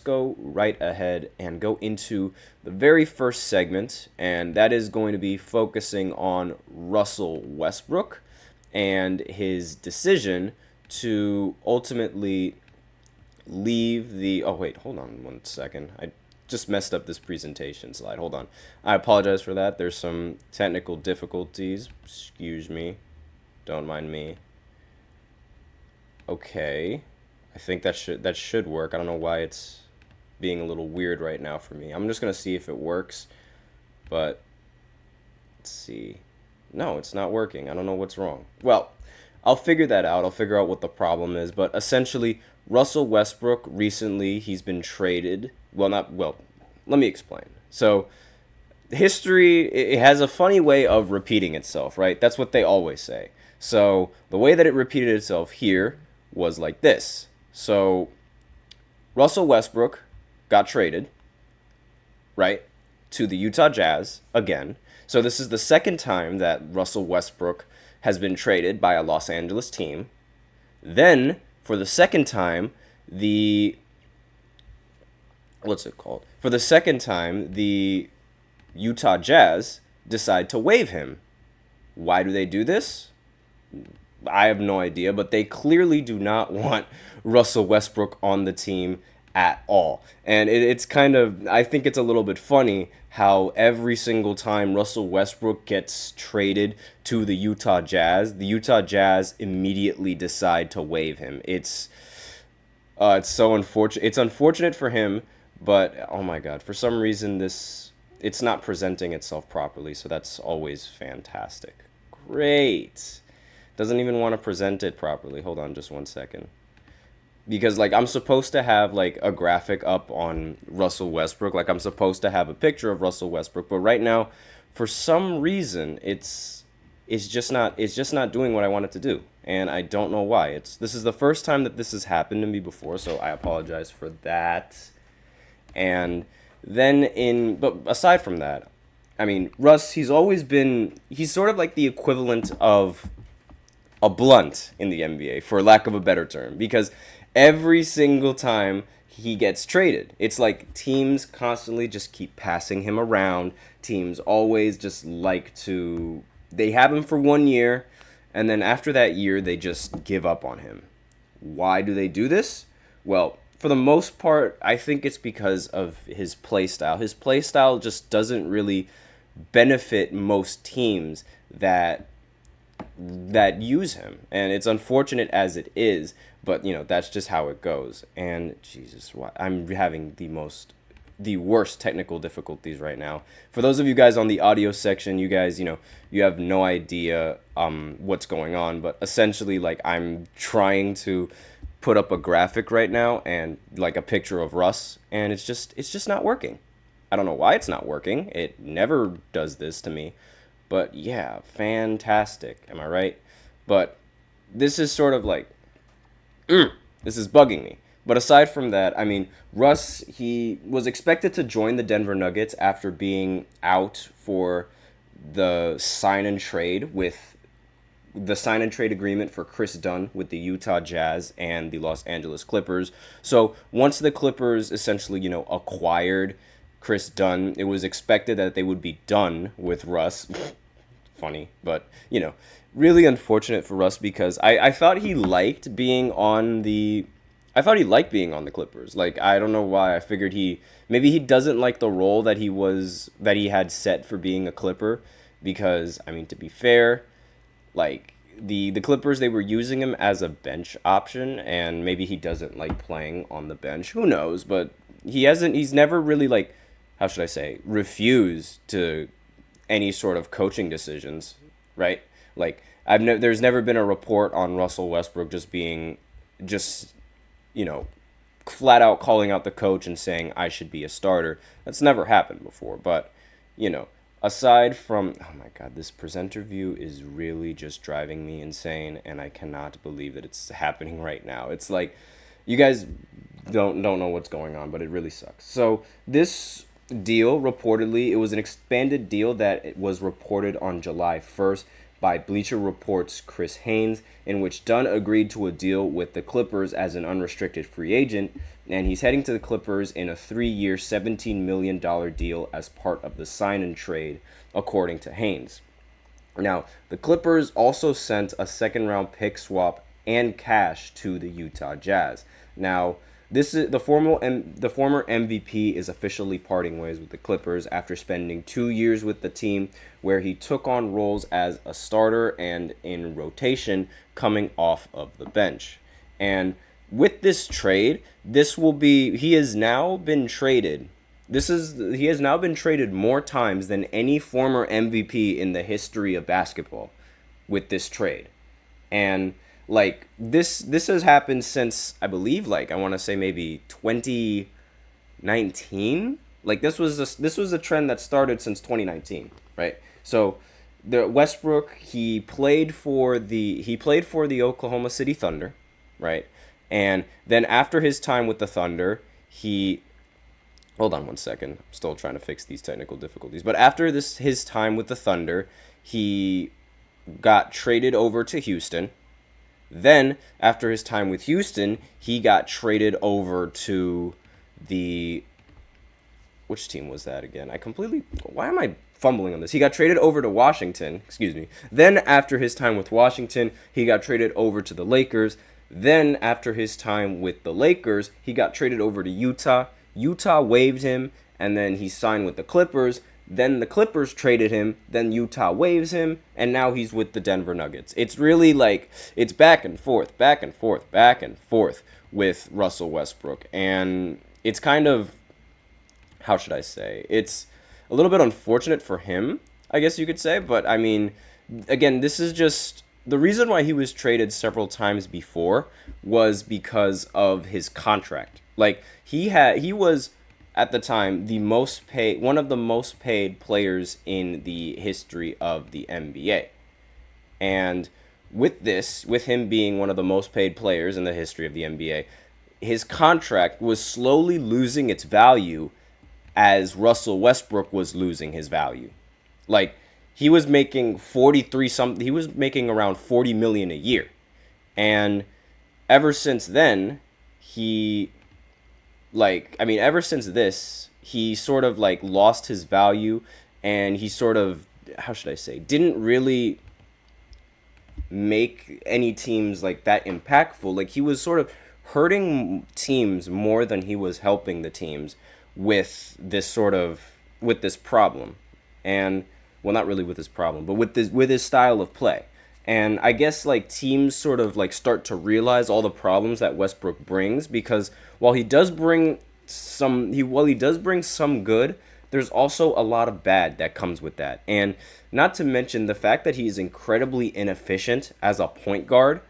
go right ahead and go into the very first segment, and that is going to be focusing on Russell Westbrook and his decision to ultimately leave the. Oh, wait, hold on one second. I just messed up this presentation slide. Hold on. I apologize for that. There's some technical difficulties. Excuse me. Don't mind me. Okay. I think that should work. I don't know why it's being a little weird right now for me. I'm just gonna see if it works, but let's see. No, it's not working. I don't know what's wrong. Well, I'll figure that out. I'll figure out what the problem is. But essentially, Russell Westbrook recently he's been traded. Well, not well. Let me explain. So history it has a funny way of repeating itself, right? That's what they always say. So the way that it repeated itself here was like this. So Russell Westbrook got traded, right, to the Utah Jazz again. So this is the second time that Russell Westbrook has been traded by a Los Angeles team. Then, for the second time, the what's it called? For the second time, the Utah Jazz decide to waive him. Why do they do this? I have no idea, but they clearly do not want Russell Westbrook on the team at all. And it's kind of, I think it's a little bit funny how every single time Russell Westbrook gets traded to the Utah Jazz immediately decide to waive him. It's so unfortunate. It's unfortunate for him, but oh my God, for some reason it's not presenting itself properly. So that's always fantastic. Great. Doesn't even want to present it properly. Hold on just one second. Because like I'm supposed to have like a graphic up on Russell Westbrook. Like I'm supposed to have a picture of Russell Westbrook, but right now for some reason it's just not doing what I want it to do. And I don't know why. This is the first time that this has happened to me before, so I apologize for that. And then but aside from that, I mean, Russ, he's sort of like the equivalent of a blunt in the NBA, for lack of a better term, because every single time he gets traded, it's like teams constantly just keep passing him around. Teams always just they have him for 1 year, and then after that year, they just give up on him. Why do they do this? Well, for the most part, I think it's because of his play style. His play style just doesn't really benefit most teams that use him, and it's unfortunate as it is, but that's just how it goes. And Jesus, I'm having the worst technical difficulties right now. For those of you guys on the audio section, you guys, you have no idea what's going on, but essentially, like, I'm trying to put up a graphic right now and like a picture of Russ, and it's just not working. I don't know why it's not working. It never does this to me. But yeah, fantastic. Am I right? But this is sort of like, this is bugging me. But aside from that, I mean, Russ, he was expected to join the Denver Nuggets after being out for the sign and trade agreement for Chris Dunn with the Utah Jazz and the Los Angeles Clippers. So once the Clippers essentially, acquired Chris Dunn, it was expected that they would be done with Russ. Funny, but really unfortunate for Russ, because I thought he liked being on the Clippers. Like, I don't know why. I figured maybe he doesn't like the role that he had set for being a Clipper, because I mean, to be fair, like the Clippers, they were using him as a bench option, and maybe he doesn't like playing on the bench. Who knows? But he's never really, like, how should I say, refused to any sort of coaching decisions, right? Like, there's never been a report on Russell Westbrook just flat out calling out the coach and saying I should be a starter. That's never happened before. But aside from, oh my God, this presenter view is really just driving me insane, and I cannot believe that it's happening right now. It's like, you guys don't know what's going on, but it really sucks. So this deal, reportedly, it was an expanded deal that it was reported on July 1st, by Bleacher Report's Chris Haynes, in which Dunn agreed to a deal with the Clippers as an unrestricted free agent, and he's heading to the Clippers in a 3-year, $17 million deal as part of the sign-and-trade, according to Haynes. Now, the Clippers also sent a second-round pick swap and cash to the Utah Jazz. Now, this is the former MVP is officially parting ways with the Clippers after spending 2 years with the team, where he took on roles as a starter and in rotation coming off of the bench. And with this trade, he has now been traded. He has now been traded more times than any former MVP in the history of basketball with this trade. And like this has happened since, I believe, I want to say maybe 2019. Like this was a trend that started since 2019, right? So the Westbrook, he played for the Oklahoma City Thunder, right? And then after his time with the Thunder, hold on one second. I'm still trying to fix these technical difficulties. But after his time with the Thunder, he got traded over to Houston. Then, after his time with Houston, he got traded over to which team was that again? Why am I fumbling on this? He got traded over to Washington, Then, after his time with Washington, he got traded over to the Lakers. Then, after his time with the Lakers, he got traded over to Utah. Utah waived him, and then he signed with the Clippers. Then the Clippers traded him, then Utah waives him, and now he's with the Denver Nuggets. It's really it's back and forth with Russell Westbrook. And it's kind of, how should I say, it's a little bit unfortunate for him, I guess you could say. But, I mean, again, this is just, the reason why he was traded several times before was because of his contract. He was, at the time, one of the most paid players in the history of the NBA. And with him being one of the most paid players in the history of the NBA, his contract was slowly losing its value as Russell Westbrook was losing his value. He was making he was making around $40 million a year. And ever since then, ever since this, he sort of lost his value, and he sort of, how should I say, didn't really make any teams that impactful. He was sort of hurting teams more than he was helping the teams with this problem. And, well, not really with this problem, but with his style of play. And I guess teams sort of start to realize all the problems that Westbrook brings, because while he does bring some good, there's also a lot of bad that comes with that. And not to mention the fact that he's incredibly inefficient as a point guard,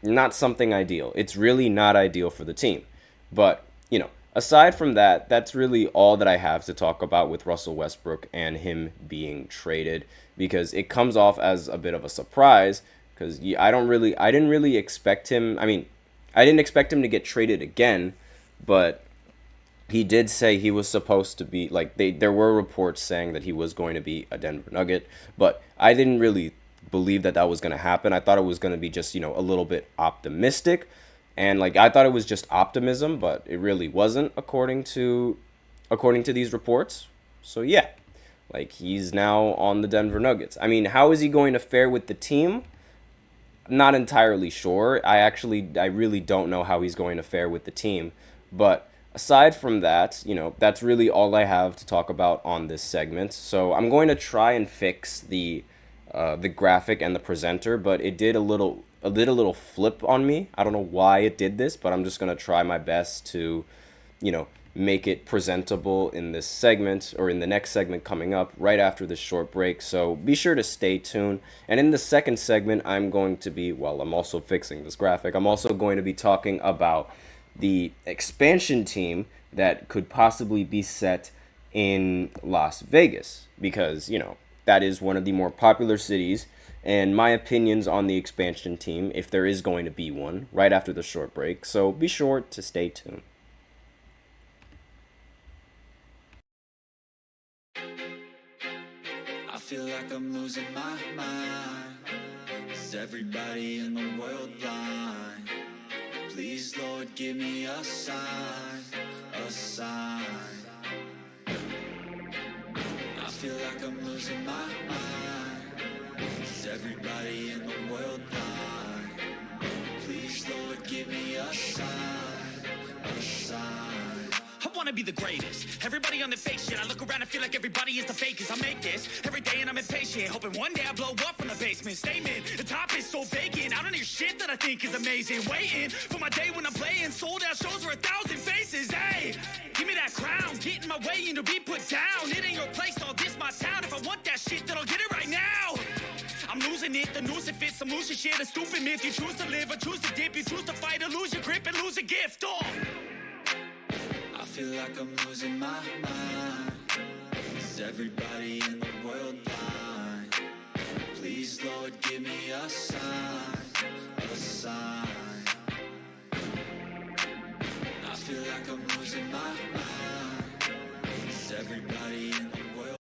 not something ideal. It's really not ideal for the team. But, aside from that, that's really all that I have to talk about with Russell Westbrook and him being traded, because it comes off as a bit of a surprise, because I didn't really expect him. I mean, I didn't expect him to get traded again, but he did say he was supposed to be, there were reports saying that he was going to be a Denver Nugget, but I didn't really believe that was going to happen. I thought it was going to be just, a little bit optimistic. And I thought it was just optimism, but it really wasn't, according to these reports. So yeah, he's now on the Denver Nuggets. I mean, how is he going to fare with the team? Not entirely sure. I really don't know how he's going to fare with the team. But aside from that, that's really all I have to talk about on this segment. So I'm going to try and fix the graphic and the presenter, but it did a little flip on me. I don't know why it did this, but I'm just going to try my best to, make it presentable in this segment, or in the next segment coming up right after this short break. So be sure to stay tuned. And in the second segment, I'm also fixing this graphic, I'm also going to be talking about the expansion team that could possibly be set in Las Vegas, because, that is one of the more popular cities, and my opinions on the expansion team, if there is going to be one, right after the short break. So be sure to stay tuned. feel like I'm losing my mind. Is everybody in the world blind? Please, Lord, give me a sign, a sign. I feel like I'm losing my mind. Is everybody in the world blind? Please, Lord, give me a sign, a sign. I wanna be the greatest. Everybody on the fake shit. I look around and feel like everybody is the fakest. I make this every day and I'm impatient, hoping one day I blow up from the basement. Statement, the top is so vacant. I don't hear shit that I think is amazing. Waiting for my day when I'm playing sold out shows for 1,000 faces. Hey, give me that crown, get in my way and to be put down. It ain't your place, all this my town. If I want that shit, then I'll get it right now. I'm losing it, the noose it fits, some losing shit, a stupid myth. You choose to live or choose to dip, you choose to fight or lose your grip and lose a gift. I feel like I'm losing my mind. Is everybody in the world blind? Please, Lord, give me a sign, a sign. I feel like I'm losing my mind.